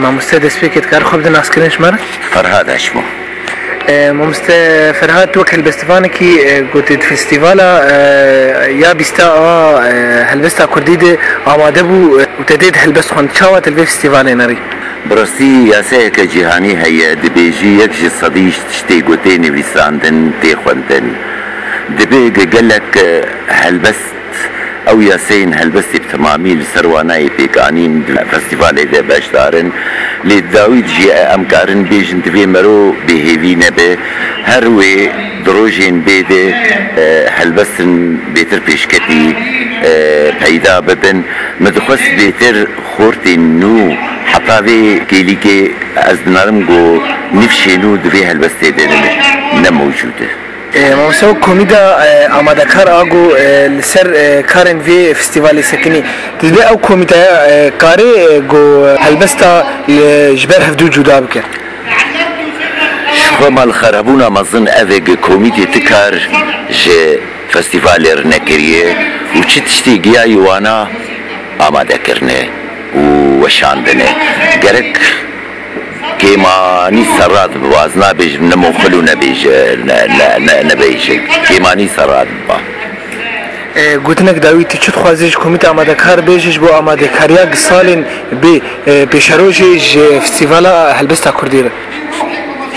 مامۆستا دەستپێکت کار خۆ بدەن ئاسکردن ژمارە؟ فەرهاد هاشمۆ. مامۆستا فەرهاد وەک هەلبەستڤانێکی گوتت فستیڤالە یا بیستا هەلبەستا کوردی دێ ئامادە بوو و دەدێت هەلبەست خوێند چاوە تەلڤێ فستیڤالێ نەڕی. بڕاستی یاسایەکە جیهانی هەیە دەبێژی یەک ji سەدی شتێ گوتێ نویساندن تێ خوێندن دەبێ گەلک هەلبەست ئەو یاسین هەلبەستی بتەمامی لەسەر وانای پێکانین فستیڤالێ بەشدارن لێ داویت ژێ ئەم کارن بێژن دەبێ مەرۆ بێهێوی نەبێ هەروێ درۆژێن بێدێ هەلبەستن بێتر پێشکەتی پەیدا ببن مدخواست بێتر خۆرتێن نو حتاوێ گێلیکێ ئەز دنارم گۆ نفشێن و دەبێ هەلبەستێ دێنن نەمەوجودە. مامۆستا کۆمیدا ئامادەکار ئاگۆ لەسەر کارên vê festîvalê sekinî dibê ew komîdaya karê got helbesta ji ber hevdû cuda bike. Xwe malxerabûna mezin ev ê komîtê ti kar ji festîvalê re nekiriye û çi tiştê giyayê wana amadekirine û weşandine gerek کێمانی سەرات بواز نابێژم نەمەوخەل و نەبێژێ کێمانی سەرات بە گوتنێک داویتی چ خوازیش کۆمیتە ئامادەکار بێژش بۆ ئامادەکاریە ساڵێن بێ پێشەرۆژی فستیڤالە هەلبەستا کوردیرە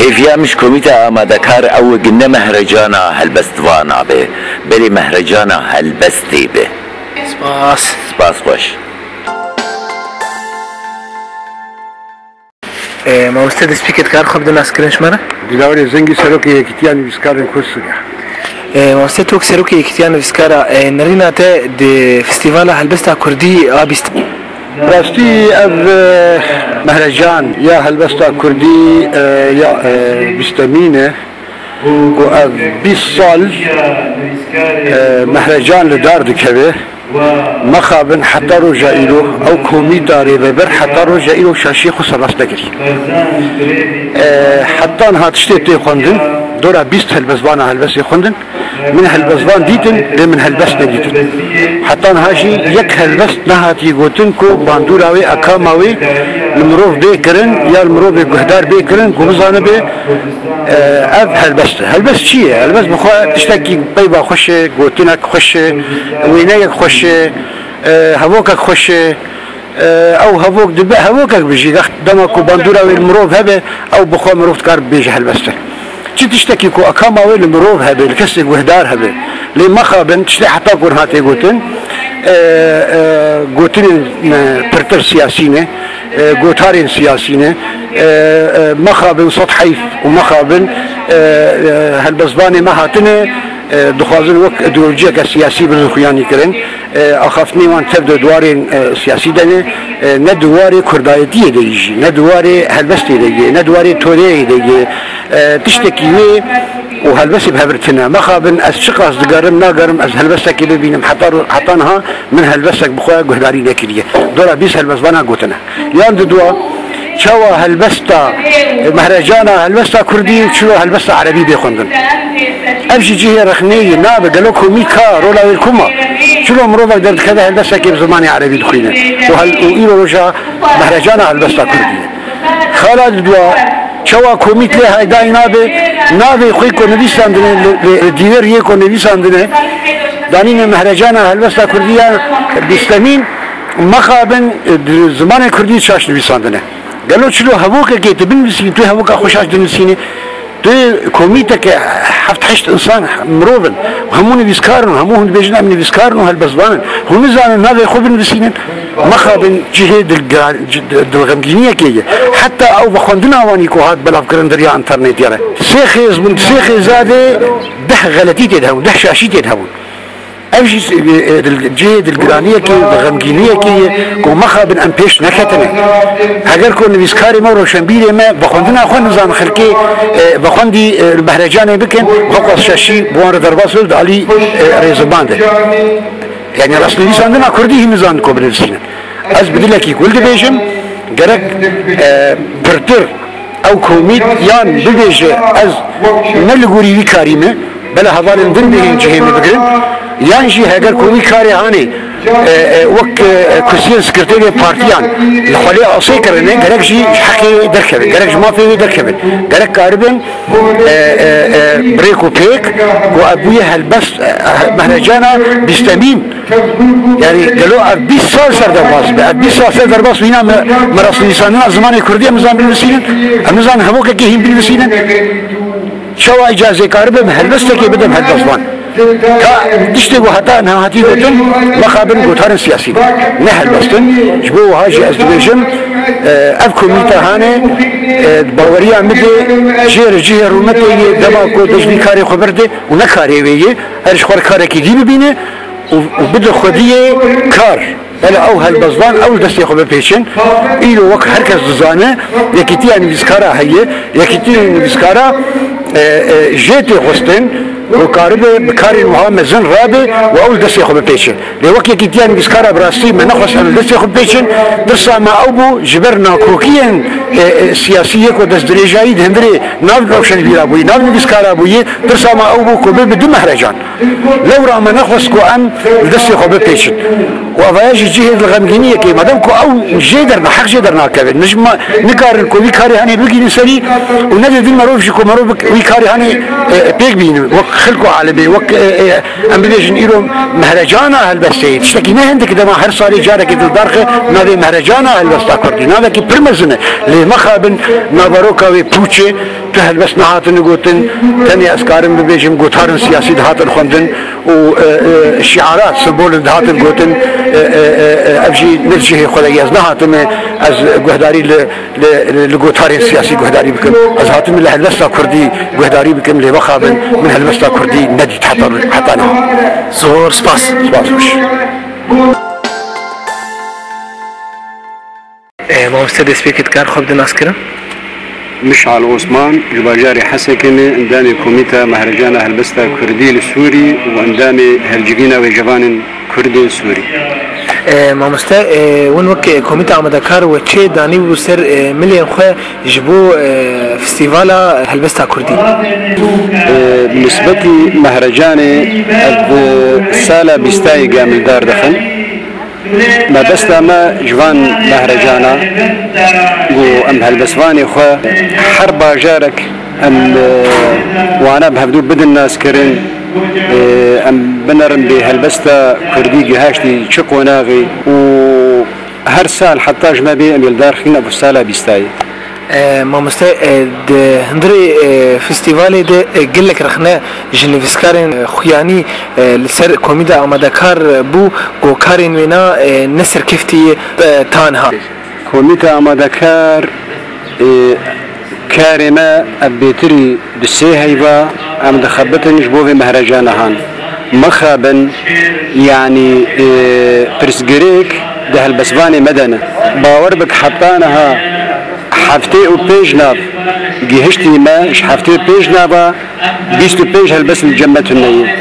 هێڤیامش کۆمیتە ئامادەکار ئەوە گنە مەهرەجانە هەلبەستوانە بێ بەرێ مەهرەجانە هەلبەستێ بێ. سپاس خۆش. مامۆستا دەستپێکت کار خۆ بدەن ئاسکردن ژمارە؟ دیلاوەرێ زەنگی سەرۆکی یەکیتیان نویسکارن کورد سووریا. مامۆستا تۆک سەرۆکی یەکیتیان نویسکارە نەڕیناتە فستیڤالە هەلبەستا کوردی ئابیست. راستی ئەv مەهرەجان یا هەلبەستا کوردی یا بیستەمینە و ئەv 20 ساڵ مەهرەجان لە دار دکەوێ مخابن حتى رجع إلو أو كوميدا ريبر حتى رجع إلو شاشي خو سرس دقري حتى أنها تشتي خوندن دورا 20 هالبزبان هالبس يخوندن من هالبزبان ديتن من هالبس نديتن حتى أنها شي يك هالبس نهاتي قوتن كو باندوراوي أكاماوي المروف بيكرن يا المروف بقهدار بيكرن كومزانه بي أب هالبس شيء هالبس بخوا تشتكي بيبا خوشه قوتنك خوشه وينيك خوشه هواكك خوشه او هواك دبا هواكك بيجي دمك باندوراوي المروف هبه او بخوا مروف تكار بيجي هالبسته چی تشتكي كو أكاماوي المروف هبه الكسي قهدار هبه لي مخابن تشتي حتى قرهاتي قوتن قوتن برتر سياسينه قوتارين سياسينه مخابن صوت حيف ومخابن هالبزباني مهاتنه دخوازن وقت ایدئولوژی سیاسی برخویانی کردن آخفتنی وان تبدو دوارین سیاسی دنه نه دواره کردایتی دیگی نه دواره هلبستی دیگی نه دواره توری دیگی تشتکیه و هلبسی بهبرتنا مخابن از شقاص دگرم نگرم از هلبسکی ببینم حتی نها من هلبسک بخواه گهداری نکریه دورا 20 هلبسبانا گوتنا یان دوا چوا هلبستا مهرجانا هلبستا كردي وشلو هلبستا عربي بيخوندن امشي جهه رخنيه نابه قالوا كومي كار ولا الكوما شلو مروبك درت كذا هلبستا كيف زماني عربي دخينا وإيرو رجا مهرجانا هلبستا كردي خالد دوا چوا كومي لها داي نابه خويكو نبيساندنه دينر يكو نبيساندنه دانين مهرجانا هلبستا كرديا بيسلمين مخابن زمان كردي شاش نبيساندنه قالوا شلو هووك جيت بنسين تو هووك خوشاش دنسيني تو كوميتك حفت حشت انسان مروفن همون بيسكارن همون بيجنا من بيسكارن هالبزبان هم زان هذا يخوبن بسينن مخابن جهد الغمجينيه كي حتى او بخوندنا واني كو هاد بلاف كرندريا انترنت يرى سيخز من سيخ زاده ده غلطي تدهون ده شاشي تدهون امشي الجهد الجرانيه كي الغمجينيه كي كو مخابن ام بيش نكتنه اگر كون بيسكاري مورو شنبيله ما بخوندنا خو نظام خلقي بخوندي البهرجاني بكن بقص شاشي بوان درباسل علي ريزباند يعني رسمي لساندنا كردي نظام كوبرسين از بدلكي كل بيجم جرك برتر او كوميت يان بيجي از نلغوري كاريمه بلا هذا الدين بين جهه بكرين يانشي هاجر كومي كاري هاني وك كرسي سكرتيري بارتيان الخلية أصيل كرني قالك جي حقي دركبن قالك ما في دركبن قالك كاربن بريكو بيك وأبويا هالبس مهرجانا بيستمين يعني قالوا 20 سال سر درباس 20 سال سر درباس وينا مراسل لساننا زمان كردية مزان بالوسيلة مزان هموك كيهم بالوسيلة شو إجازة كاربن هالبس تكي بدم هالبسوان كدشتي حتى أنها هاتي قتن مخابن قطار سياسي نهل بستن جبو هاجي أزدبيجم أذكر ميتا هاني باوريا مدي جير جير ومتي دماغو دجبي كاري خبرده ونكاري ويجي هرش خوار كاري كي دي ببينه وبدو خوديه كار بلا او هالبزبان او دستي خو بيشن إلو وقت هركز زانه يكتي ان بسكارا هي يكتي ان بسكارا جيتي غستن وكاربه بكاري المهام زن رابه واول دستي خو بيشن لوقت يكتي ان بسكارا براسي ما نخص ان دستي خو بيشن درسا ما ابو جبرنا كوكيا سياسيه كو دست دريجاي هندري ناف روشن بيرا بوي ناف بسكارا بوي درسا ما ابو كو بدون مهرجان لو را ما نخص كو ان دستي خو بيشن وفايش جهد الغمجينية كي مادام كو أو جدرنا حق جدرنا كابن مش ما نكارن كو ويكاري هني بيجي نسري ونادي دين مروف كو مروف ويكاري هني بيج بين وق خلقوا على بي وق أم بيجن إيرو مهرجانا هالبستي تشتكي ما عندك ده ما هر صاري جارك يدل دارخه نادي مهرجانا هالبستا كردي نادي كي برمزنا لمخابن نابروكا وبوتشي هالبس نهاتن قوتن تاني أسكارن بيجم قطارن سياسي دهاتن خندن وشعارات سبول دهاتن قوتن أبجي نرجع خليه نهاتن از جهداري لقطارن سياسي جهداري بكم از هاتن لهالبستا كردي جهداري بكم لمخابن من هالبستا كردي ندي حتانا زور سباس وش ما مستعد سبيكت كار خب دناس كرا مشعل عثمان جباجاري حسكني اندامي كوميتا مهرجان هلبستا كردي السوري واندامي هلجينا وجبان كردي سوري ما مستا وين وك كوميتا عمدكار وتشي داني وسر مليون خو جبو فستيفالا هلبستا كردي بالنسبة مهرجاني السالة بيستاي قامل دار دخل ما بس ما جوان مهرجانا وام هالبسواني خو حرب جارك ام وانا بهدو بدن الناس كرن ام بنرن بهالبستا كردي جهاشتي شق وناغي وهر سال حتى جما بي ام يلدار خينا ابو سالا بيستاي ما مستا هندري فستيفالي ده قلك رخنا جنيفسكارين خياني لسر كوميدا آمادكار بو و كارين وينا نسر كفتي تانها كوميدا آمادكار كارما أبيتري دسي هيبا أم دخبتن جبوه مهرجانهان مخابن يعني برسجريك ده البسباني مدنة باور بك حطانها حفتي و بيج ناب جهشتي ما إش حفتي بيج نابا بيستو بيج هالبس الجمة النية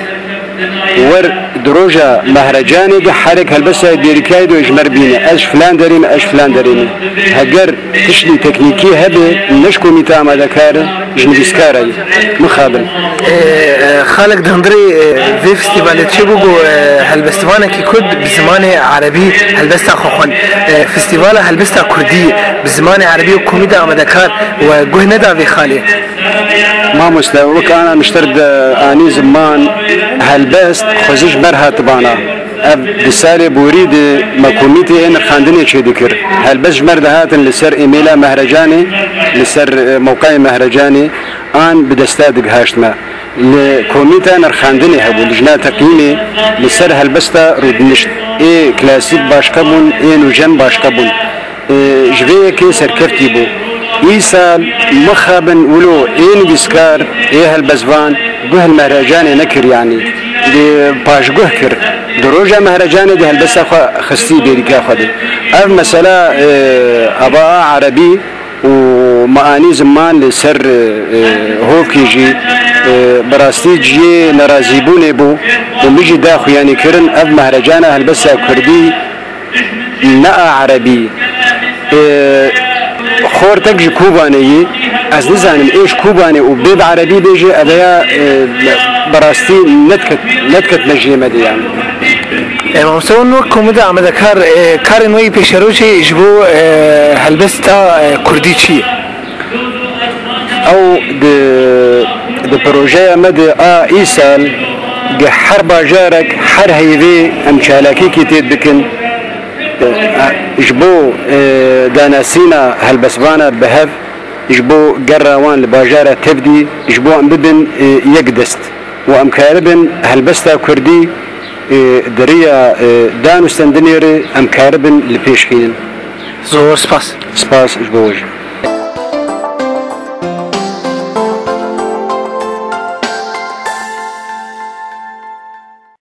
ور دروجة مهرجاني جه حرك هالبس ديريكايد وإجمر بينا أش فلان دريم أش فلان دريم هجر تشلي تكنيكي هبه نشكو ميتا ما ذكر جنبيسكاري مخابل خالق دهندري في فستيفال تشيبوغو هالبستفانا كي كرد بزمان عربي هالبستا خوخون فستيفال هالبستا كردي بزمان عربي وكوميدا آمادكار وجه ندا في خالي ما مستوى وكان مشترد اني زمان هالبست خزج مرها تبانا بسالي بوريد مكوميتي ان خاندني شي ذكر هالبس مرد هاتن لسر ايميلا مهرجاني لسر موقع مهرجاني ان بدستاد هاشتما لكوميتا نرخاندني هبو لجنا تقييمي لسر هالبستا رودنشت اي كلاسيك باشكبون اي نوجن باشكبون جويه كي سركفتي بو إيسال مخابن ولو إين بيسكار إيه هالبزبان جه المهرجان نكر يعني دي باش جه كر دروجة مهرجان دي هالبس خستي بيريكا خدي أف مسألة أبا عربي ومعاني زمان لسر هوكي جي براستي جي نرازيبوني بو ومجي داخو يعني كرن أف مهرجان هالبس كردي نقا عربي خورتك جي كوباني از نزانم ايش كوباني وبيب عربي بيجي ادايا براستي نتكت مجيمة دي يعني مامۆستا نوە کۆمەدا ئامادەکار کارێ نوێی پێشەرۆژێ ji بۆ هەلبەستا کوردی چییە؟ او د پروژه مد ایسال هر باجارك هر هيفي ام چالاكي كي تيد بكن جبو داناسينا هالبسبانا بهف جبو قراوان لباجارة تبدي جبو ام بدن يقدست وام كاربن هالبستا كردي دريا دانو استندنيري ام كاربن لبيشكين زۆر سپاس سپاس جبو وجه